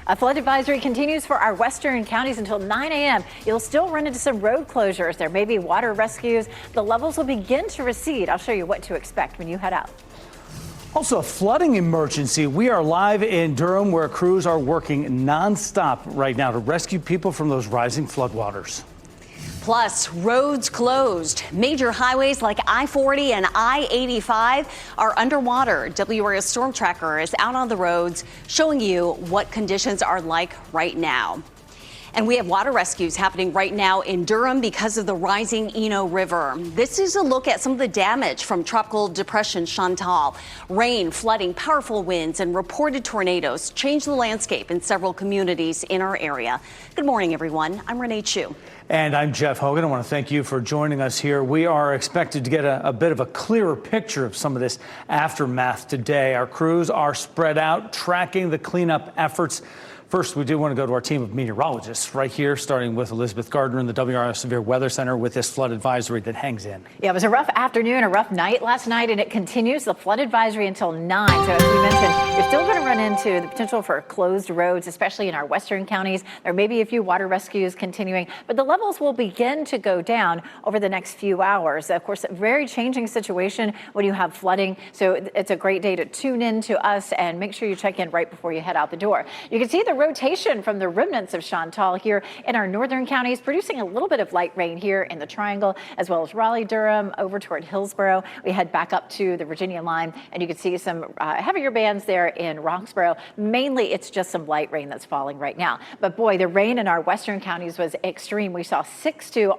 A flood advisory continues for our western counties until 9 a.m. You'll still run into some road closures. There may be water rescues. The levels will begin to recede. I'll show you what to expect when you head out. Also, a flooding emergency. We are live in Durham, where crews are working nonstop right now to rescue people from those rising floodwaters. Plus, roads closed. Major highways like I-40 and I-85 are underwater. WRAL Storm Tracker is out on the roads showing you what conditions are like right now. And we have water rescues happening right now in Durham because of the rising Eno River. This is a look at some of the damage from Tropical Depression Chantal. Rain, flooding, powerful winds, and reported tornadoes changed the landscape in several communities in our area. Good morning, everyone. I'm Renee Chu. And I'm Jeff Hogan. I want to thank you for joining us here. We are expected to get a bit of a clearer picture of some of this aftermath today. Our crews are spread out, tracking the cleanup efforts. First, we do want to go to our team of meteorologists right here, starting with Elizabeth Gardner in the WRAL Severe Weather Center with this flood advisory that hangs in. Yeah, it was a rough afternoon, a rough night last night, and it continues the flood advisory until 9. So as we mentioned, you're still going to run into the potential for closed roads, especially in our western counties. There may be a few water rescues continuing, but the levels will begin to go down over the next few hours. Of course, a very changing situation when you have flooding. So it's a great day to tune in to us and make sure you check in right before you head out the door. You can see the rotation from the remnants of Chantal here in our northern counties, producing a little bit of light rain here in the Triangle, as well as Raleigh, Durham, over toward Hillsborough. We head back up to the Virginia line, and you can see some heavier bands there in Roxborough. Mainly, it's just some light rain that's falling right now. But boy, the rain in our western counties was extreme. We saw 6 to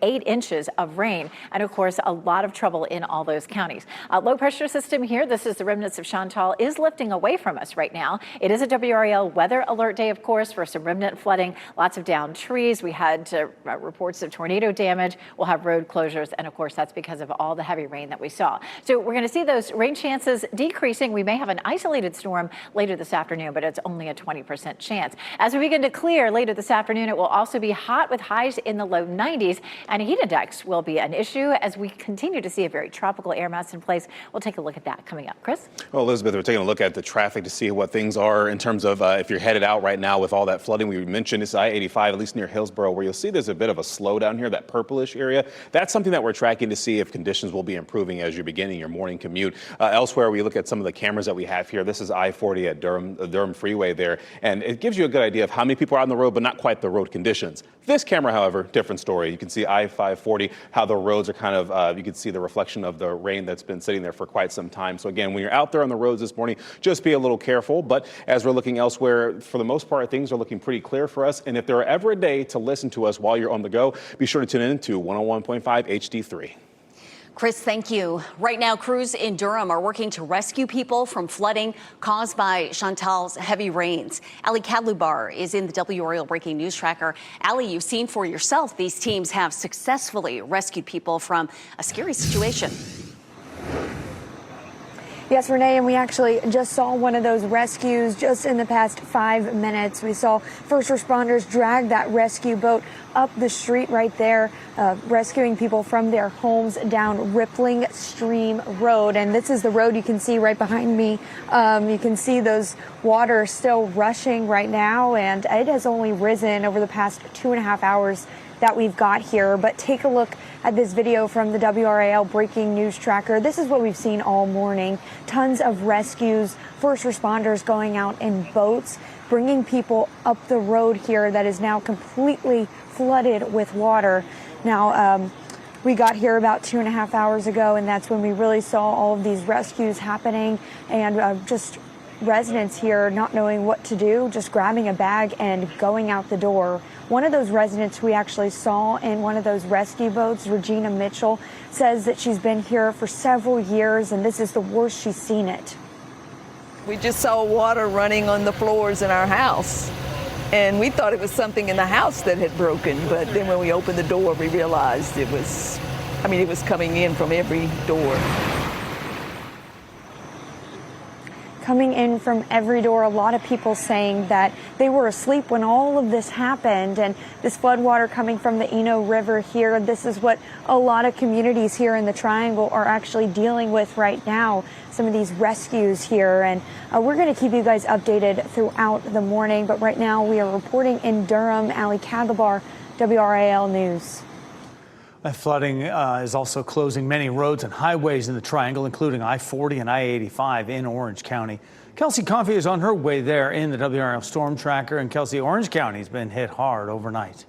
8 inches of rain, and of course, a lot of trouble in all those counties. Low pressure system here. This is the remnants of Chantal, is lifting away from us right now. It is a WRAL weather alert day, of course, for some remnant flooding, lots of downed trees. We had reports of tornado damage. We'll have road closures, and of course, that's because of all the heavy rain that we saw. So we're going to see those rain chances decreasing. We may have an isolated storm later this afternoon, but it's only a 20% chance. As we begin to clear later this afternoon, it will also be hot with highs in the low 90s, and a heat index will be an issue as we continue to see a very tropical air mass in place. We'll take a look at that coming up. Chris? Well, Elizabeth, we're taking a look at the traffic to see what things are in terms of if you're headed out right now with all that flooding. We mentioned it's I-85, at least near Hillsborough, where you'll see there's a bit of a slowdown here, that purplish area. That's something that we're tracking to see if conditions will be improving as you're beginning your morning commute. Elsewhere, we look at some of the cameras that we have here. This is I-40 at Durham Freeway there, and it gives you a good idea of how many people are on the road, but not quite the road conditions. This camera, however, different story. You can see I-540, how the roads are kind of, you can see the reflection of the rain that's been sitting there for quite some time. So again, when you're out there on the roads this morning, just be a little careful. But as we're looking elsewhere, for the most part, things are looking pretty clear for us. And if there are ever a day to listen to us while you're on the go, be sure to tune in to 101.5 HD3. Chris, thank you. Right now, crews in Durham are working to rescue people from flooding caused by Chantal's heavy rains. Ali Kadlubar is in the WRAL Breaking News Tracker. Ali, you've seen for yourself these teams have successfully rescued people from a scary situation. Yes, Renee, and we actually just saw one of those rescues just in the past 5 minutes. We saw first responders drag that rescue boat up the street right there, rescuing people from their homes down Rippling Stream Road. And this is the road you can see right behind me. You can see those water still rushing right now, and it has only risen over the past 2.5 hours that we've got here. But take a look at this video from the WRAL Breaking News Tracker. This is what we've seen all morning. Tons of rescues, first responders going out in boats, bringing people up the road here that is now completely flooded with water. Now, we got here about 2.5 hours ago, and that's when we really saw all of these rescues happening, and just residents here not knowing what to do, just grabbing a bag and going out the door. One of those residents we actually saw in one of those rescue boats, Regina Mitchell, says that she's been here for several years, and this is the worst she's seen it. We just saw water running on the floors in our house, and we thought it was something in the house that had broken, but then when we opened the door, we realized it was coming in from every door. coming in from every door. A lot of people saying that they were asleep when all of this happened, and this floodwater coming from the Eno River here. This is what a lot of communities here in the Triangle are actually dealing with right now. Some of these rescues here, and we're going to keep you guys updated throughout the morning. But right now we are reporting in Durham. Ali Kagabar, WRAL News. That flooding is also closing many roads and highways in the Triangle, including I-40 and I-85 in Orange County. Kelsey Coffey is on her way there in the WRAL Storm Tracker. And Kelsey, Orange County has been hit hard overnight.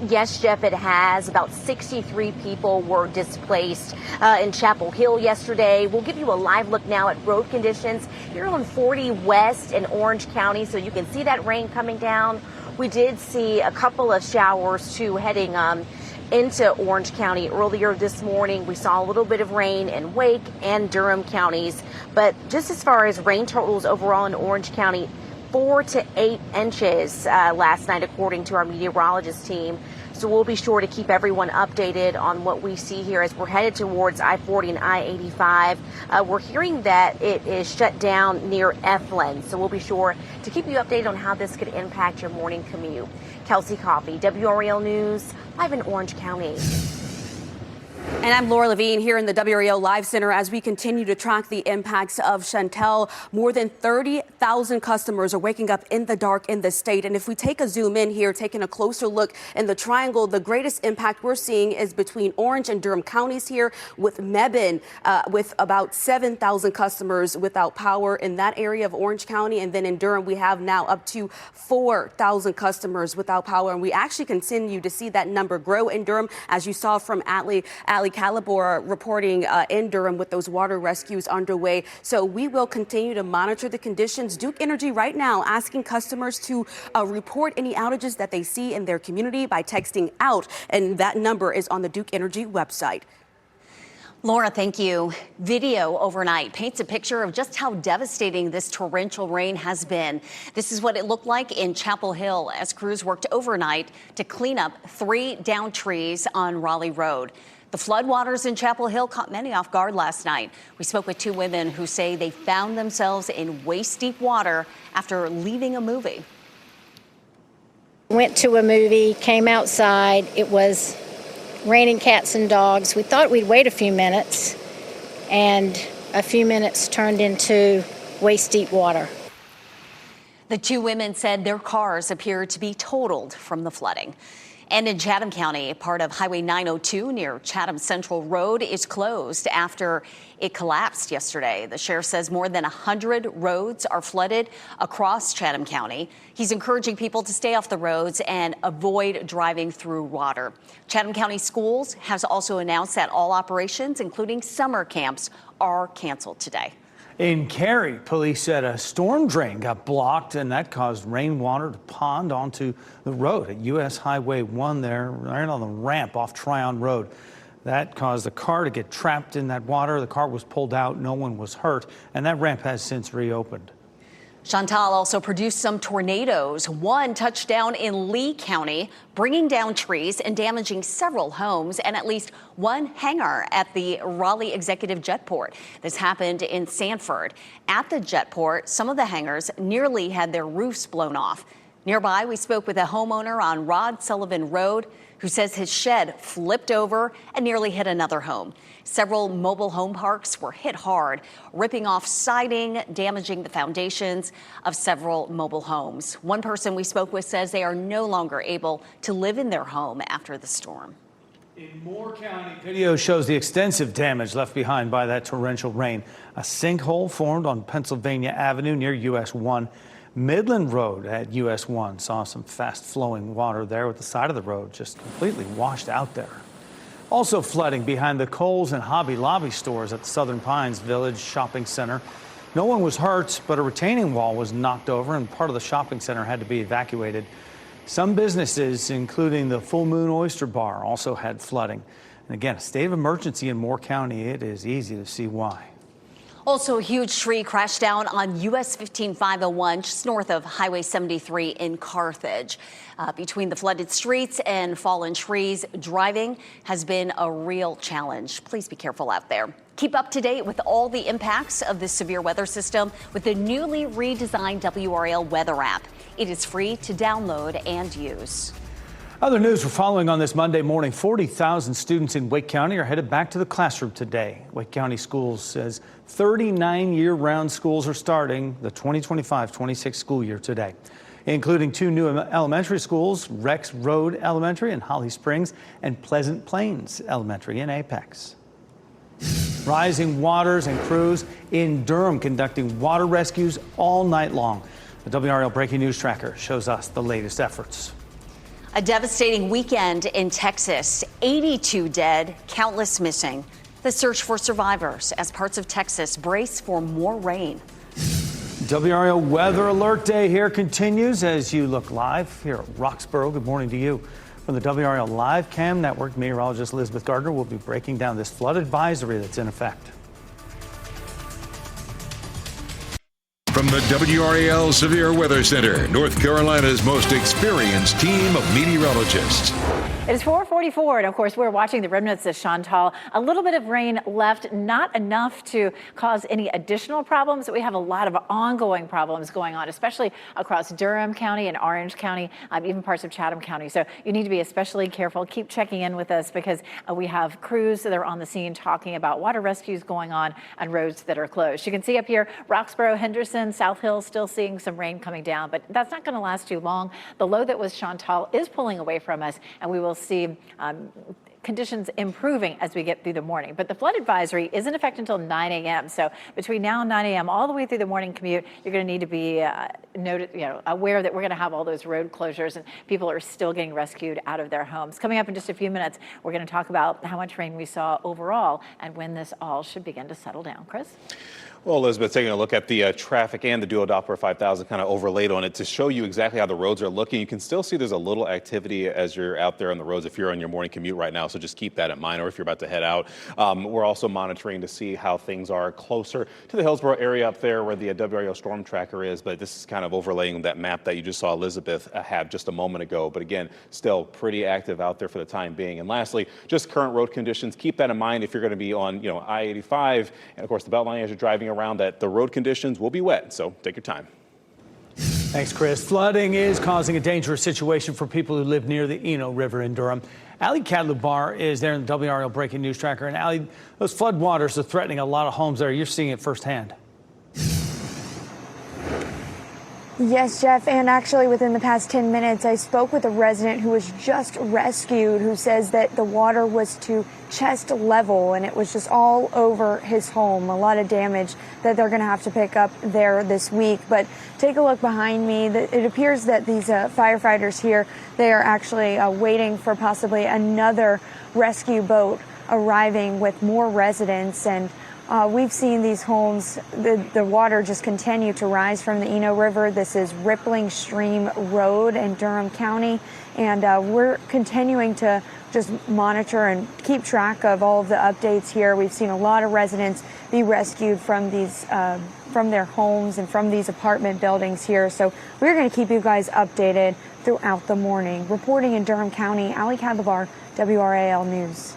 Yes, Jeff, it has. About 63 people were displaced in Chapel Hill yesterday. We'll give you a live look now at road conditions here on 40 West in Orange County, so you can see that rain coming down. We did see a couple of showers, too, heading into Orange County earlier this morning. We saw a little bit of rain in Wake and Durham counties. But just as far as rain totals overall in Orange County, 4 to 8 inches last night, according to our meteorologist team. So we'll be sure to keep everyone updated on what we see here as we're headed towards I-40 and I-85. We're hearing that it is shut down near Eflin. So we'll be sure to keep you updated on how this could impact your morning commute. Kelsey Coffey, WRAL News, live in Orange County. And I'm Laura Levine here in the WRAL Live Center as we continue to track the impacts of Chantel. More than 30,000 customers are waking up in the dark in the state. And if we take a zoom in here, taking a closer look in the Triangle, the greatest impact we're seeing is between Orange and Durham counties here, with Mebane with about 7,000 customers without power in that area of Orange County. And then in Durham, we have now up to 4,000 customers without power. And we actually continue to see that number grow in Durham, as you saw from Ali Kagabar reporting in Durham with those water rescues underway. So we will continue to monitor the conditions. Duke Energy right now asking customers to report any outages that they see in their community by texting out. And that number is on the Duke Energy website. Laura, thank you. Video overnight paints a picture of just how devastating this torrential rain has been. This is what it looked like in Chapel Hill as crews worked overnight to clean up 3 downed trees on Raleigh Road. The floodwaters in Chapel Hill caught many off guard last night. We spoke with 2 women who say they found themselves in waist-deep water after leaving a movie. Went to a movie, came outside. It was raining cats and dogs. We thought we'd wait a few minutes, and a few minutes turned into waist-deep water. The 2 women said their cars appeared to be totaled from the flooding. And in Chatham County, part of Highway 902 near Chatham Central Road is closed after it collapsed yesterday. The sheriff says more than 100 roads are flooded across Chatham County. He's encouraging people to stay off the roads and avoid driving through water. Chatham County Schools has also announced that all operations, including summer camps, are canceled today. In Cary, police said a storm drain got blocked, and that caused rainwater to pond onto the road at U.S. Highway 1 there, right on the ramp off Tryon Road. That caused a car to get trapped in that water. The car was pulled out. No one was hurt, and that ramp has since reopened. Chantal also produced some tornadoes. One touched down in Lee County, bringing down trees and damaging several homes and at least 1 hangar at the Raleigh Executive Jetport. This happened in Sanford. At the jetport, some of the hangars nearly had their roofs blown off. Nearby, we spoke with a homeowner on Rod Sullivan Road who says his shed flipped over and nearly hit another home. Several mobile home parks were hit hard, ripping off siding, damaging the foundations of several mobile homes. One person we spoke with says they are no longer able to live in their home after the storm. In Moore County, video shows the extensive damage left behind by that torrential rain. A sinkhole formed on Pennsylvania Avenue near US 1. Midland Road at US 1 saw some fast-flowing water there, with the side of the road just completely washed out there. Also flooding behind the Kohl's and Hobby Lobby stores at the Southern Pines Village Shopping Center. No one was hurt, but a retaining wall was knocked over and part of the shopping center had to be evacuated. Some businesses, including the Full Moon Oyster Bar, also had flooding. And again, a state of emergency in Moore County. It is easy to see why. Also, a huge tree crashed down on US 15501 just north of Highway 73 in Carthage. Between the flooded streets and fallen trees, driving has been a real challenge. Please be careful out there. Keep up to date with all the impacts of this severe weather system with the newly redesigned WRAL weather app. It is free to download and use. Other news we're following on this Monday morning, 40,000 students in Wake County are headed back to the classroom today. Wake County Schools says 39 year-round schools are starting the 2025-26 school year today, including 2 new elementary schools, Rex Road Elementary in Holly Springs and Pleasant Plains Elementary in Apex. Rising waters and crews in Durham conducting water rescues all night long. The WRAL Breaking News Tracker shows us the latest efforts. A devastating weekend in Texas. 82 dead, countless missing. The search for survivors as parts of Texas brace for more rain. WRAL Weather Alert Day here continues as you look live here at Roxborough. Good morning to you. From the WRAL Live Cam Network, meteorologist Elizabeth Gardner will be breaking down this flood advisory that's in effect. From the WRAL Severe Weather Center, North Carolina's most experienced team of meteorologists. It is 4:44, and of course, we're watching the remnants of Chantal. A little bit of rain left, not enough to cause any additional problems. We have a lot of ongoing problems going on, especially across Durham County and Orange County, even parts of Chatham County. So you need to be especially careful. Keep checking in with us because we have crews that are on the scene talking about water rescues going on and roads that are closed. You can see up here, Roxborough, Henderson, South Hill, still seeing some rain coming down, but that's not going to last too long. The low that was Chantal is pulling away from us, and we will see conditions improving as we get through the morning. But the flood advisory is in effect until 9 a.m. So between now and 9 a.m., all the way through the morning commute, you're going to need to be aware that we're going to have all those road closures and people are still getting rescued out of their homes. Coming up in just a few minutes, we're going to talk about how much rain we saw overall and when this all should begin to settle down. Chris? Well, Elizabeth, taking a look at the traffic and the Duo Doppler 5000 kind of overlaid on it to show you exactly how the roads are looking. You can still see there's a little activity as you're out there on the roads if you're on your morning commute right now, so just keep that in mind, or if you're about to head out. We're also monitoring to see how things are closer to the Hillsborough area up there where the WRAL storm tracker is, but this is kind of overlaying that map that you just saw Elizabeth have just a moment ago. But again, still pretty active out there for the time being. And lastly, just current road conditions. Keep that in mind if you're going to be on I-85 and of course the Beltline as you're driving around, that the road conditions will be wet, so take your time. Thanks, Chris. Flooding is causing a dangerous situation for people who live near the Eno River in Durham. Ali Kadlubar is there in the WRAL Breaking News Tracker. And Ali, those flood waters are threatening a lot of homes there. You're seeing it firsthand. Yes, Jeff, and actually within the past 10 minutes, I spoke with a resident who was just rescued who says that the water was to chest level and it was just all over his home. A lot of damage that they're going to have to pick up there this week. But take a look behind me. It appears that these firefighters here, they are actually waiting for possibly another rescue boat arriving with more residents. And we've seen these homes, the water just continue to rise from the Eno River. This is Rippling Stream Road in Durham County, and we're continuing to just monitor and keep track of all of the updates here. We've seen a lot of residents be rescued from these from their homes and from these apartment buildings here. So we're going to keep you guys updated throughout the morning. Reporting in Durham County, Ali Kadlubar, WRAL News.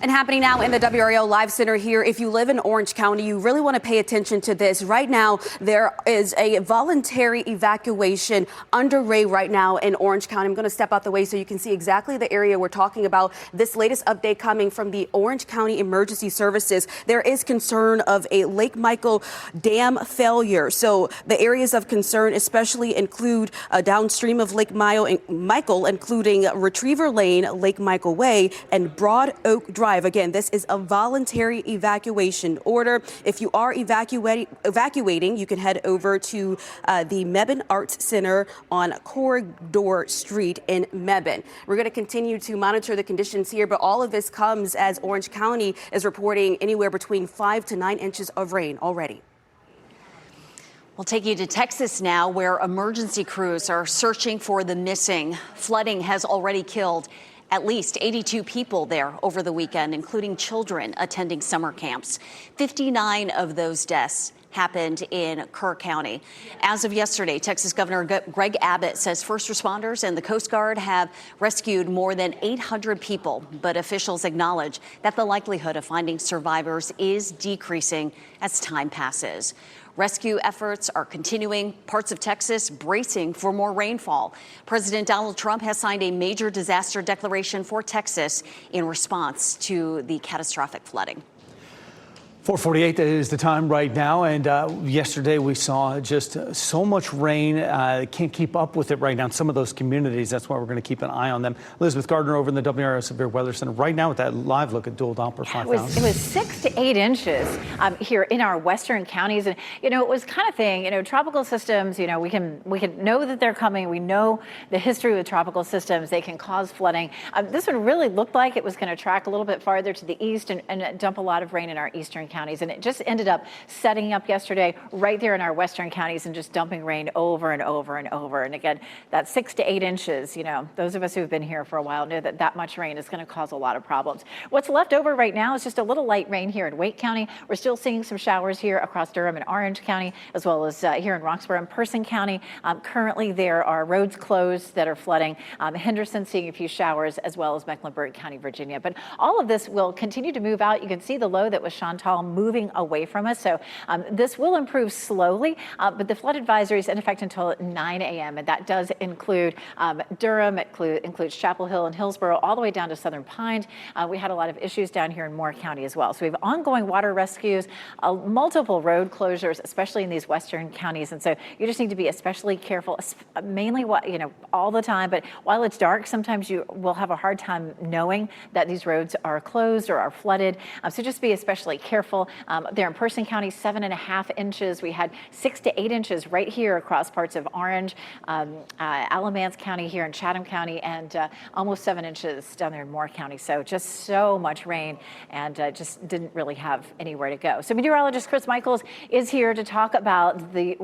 And happening now in the WRAL Live Center here. If you live in Orange County, you really want to pay attention to this. Right now, there is a voluntary evacuation underway right now in Orange County. I'm going to step out the way so you can see exactly the area we're talking about. This latest update coming from the Orange County Emergency Services. There is concern of a Lake Michael dam failure. So the areas of concern especially include downstream of Lake Michael, including Retriever Lane, Lake Michael Way, and Broad Oak Drive. Again, this is a voluntary evacuation order. If you are evacuating, you can head over to the Mebane Arts Center on Corridor Street in Mebane. We're going to continue to monitor the conditions here, but all of this comes as Orange County is reporting anywhere between 5 to 9 inches of rain already. We'll take you to Texas now, where emergency crews are searching for the missing. Flooding has already killed At least 82 people there over the weekend, including children attending summer camps. 59 of those deaths happened in Kerr County. As of yesterday, Texas Governor Greg Abbott says first responders and the Coast Guard have rescued more than 800 people, but officials acknowledge that the likelihood of finding survivors is decreasing as time passes. Rescue efforts are continuing, parts of Texas bracing for more rainfall. President Donald Trump has signed a major disaster declaration for Texas in response to the catastrophic flooding. 4:48 is the time right now, and yesterday we saw just so much rain. Can't keep up with it right now in some of those communities. That's why we're going to keep an eye on them. Elizabeth Gardner over in the WRAL Severe Weather Center right now with that live look at dual Doppler 5000. It was 6 to 8 inches here in our western counties, and it was kind of thing. Tropical systems. We can know that they're coming. We know the history with tropical systems. They can cause flooding. This one really looked like it was going to track a little bit farther to the east and dump a lot of rain in our eastern counties. And it just ended up setting up yesterday right there in our western counties and just dumping rain over and over and over. And again, that 6 to 8 inches, those of us who've been here for a while know that much rain is going to cause a lot of problems. What's left over right now is just a little light rain here in Wake County. We're still seeing some showers here across Durham and Orange County, as well as here in Roxborough and Person County. Currently, there are roads closed that are flooding. Henderson seeing a few showers, as well as Mecklenburg County, Virginia. But all of this will continue to move out. You can see the low that was Chantal moving away from us. So this will improve slowly, but the flood advisory is in effect until 9 a.m. And that does include Durham, it includes Chapel Hill and Hillsborough, all the way down to Southern Pines. We had a lot of issues down here in Moore County as well. So we have ongoing water rescues, multiple road closures, especially in these western counties. And so you just need to be especially careful, mainly all the time. But while it's dark, sometimes you will have a hard time knowing that these roads are closed or are flooded. So just be especially careful. There in Person County, 7.5 inches. We had 6 to 8 inches right here across parts of Orange, Alamance County here in Chatham County, and almost 7 inches down there in Moore County. So just so much rain, and just didn't really have anywhere to go. So meteorologist Chris Michaels is here to talk about the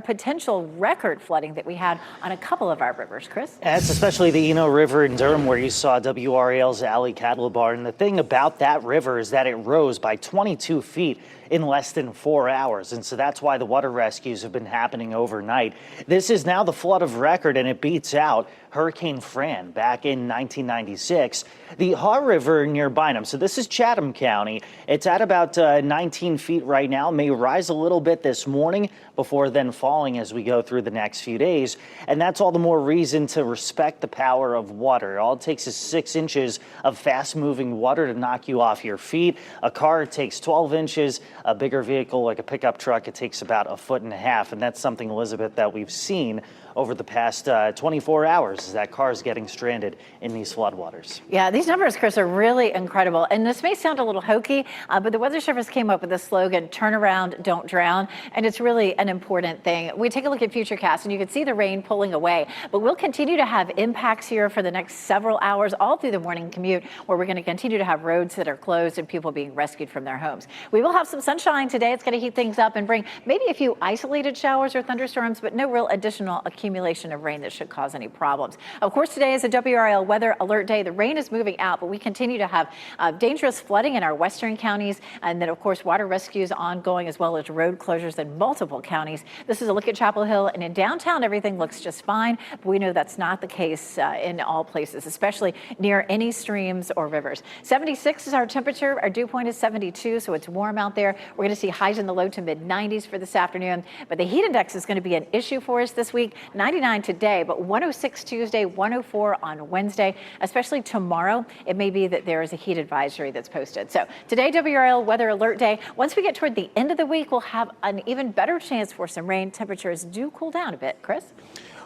potential record flooding that we had on a couple of our rivers. Chris? That's especially the Eno River in Durham, where you saw WRAL's Alley Cattle Bar. And the thing about that river is that it rose by 22 feet in less than 4 hours. And so that's why the water rescues have been happening overnight. This is now the flood of record, and it beats out Hurricane Fran back in 1996. The Haw River near Bynum, so this is Chatham County. It's at about 19 feet right now, may rise a little bit this morning before then falling as we go through the next few days. And that's all the more reason to respect the power of water. All it takes is 6 inches of fast moving water to knock you off your feet. A car takes 12 inches. A bigger vehicle like a pickup truck, it takes about 1.5 feet. And that's something, Elizabeth, that we've seen over the past 24 hours, is that cars getting stranded in these floodwaters. Yeah, these numbers, Chris, are really incredible. And this may sound a little hokey, but the Weather Service came up with the slogan, turn around, don't drown. And it's really an important thing. We take a look at Futurecast, and you can see the rain pulling away. But we'll continue to have impacts here for the next several hours, all through the morning commute, where we're going to continue to have roads that are closed and people being rescued from their homes. We will have some sunshine today. It's going to heat things up and bring maybe a few isolated showers or thunderstorms, but no real additional accumulation of rain that should cause any problems. Of course, today is a WRAL weather alert day. The rain is moving out, but we continue to have dangerous flooding in our western counties, and then, of course, water rescues ongoing, as well as road closures in multiple counties. This is a look at Chapel Hill, and in downtown, everything looks just fine, but we know that's not the case in all places, especially near any streams or rivers. 76 is our temperature. Our dew point is 72, so it's warm out there. We're going to see highs in the low to mid 90s for this afternoon, but the heat index is going to be an issue for us this week. 99 today, but 106 Tuesday, 104 on Wednesday, especially tomorrow. It may be that there is a heat advisory that's posted. So today, WRAL weather alert day. Once we get toward the end of the week, we'll have an even better chance for some rain. Temperatures do cool down a bit. Chris?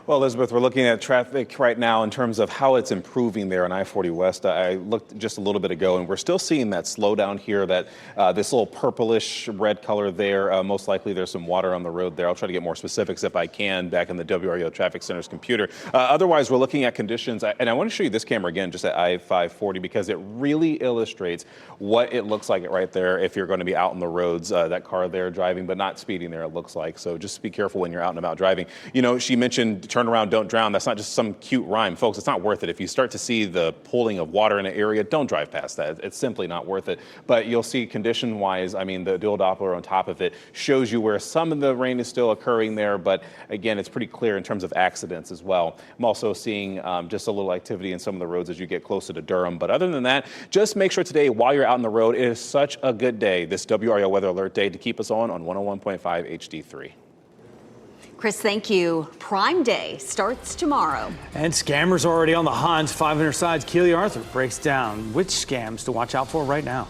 Well, Elizabeth, we're looking at traffic right now in terms of how it's improving there on I-40 West. I looked just a little bit ago, and we're still seeing that slowdown here, that this little purplish red color there. Most likely there's some water on the road there. I'll try to get more specifics if I can back in the WRAL Traffic Center's computer. Otherwise, we're looking at conditions, and I want to show you this camera again, just at I-540, because it really illustrates what it looks like right there if you're going to be out on the roads. That car there driving, but not speeding there, it looks like. So just be careful when you're out and about driving. She mentioned turn around, don't drown. That's not just some cute rhyme. Folks, it's not worth it. If you start to see the pooling of water in an area, don't drive past that. It's simply not worth it. But you'll see condition-wise, I mean, the dual Doppler on top of it shows you where some of the rain is still occurring there. But again, it's pretty clear in terms of accidents as well. I'm also seeing just a little activity in some of the roads as you get closer to Durham. But other than that, just make sure today, while you're out on the road, it is such a good day, this WRAL Weather Alert Day, to keep us on 101.5 HD3. Chris, thank you. Prime Day starts tomorrow. And scammers are already on the hunt. 5 Under Side's Keely Arthur breaks down which scams to watch out for right now.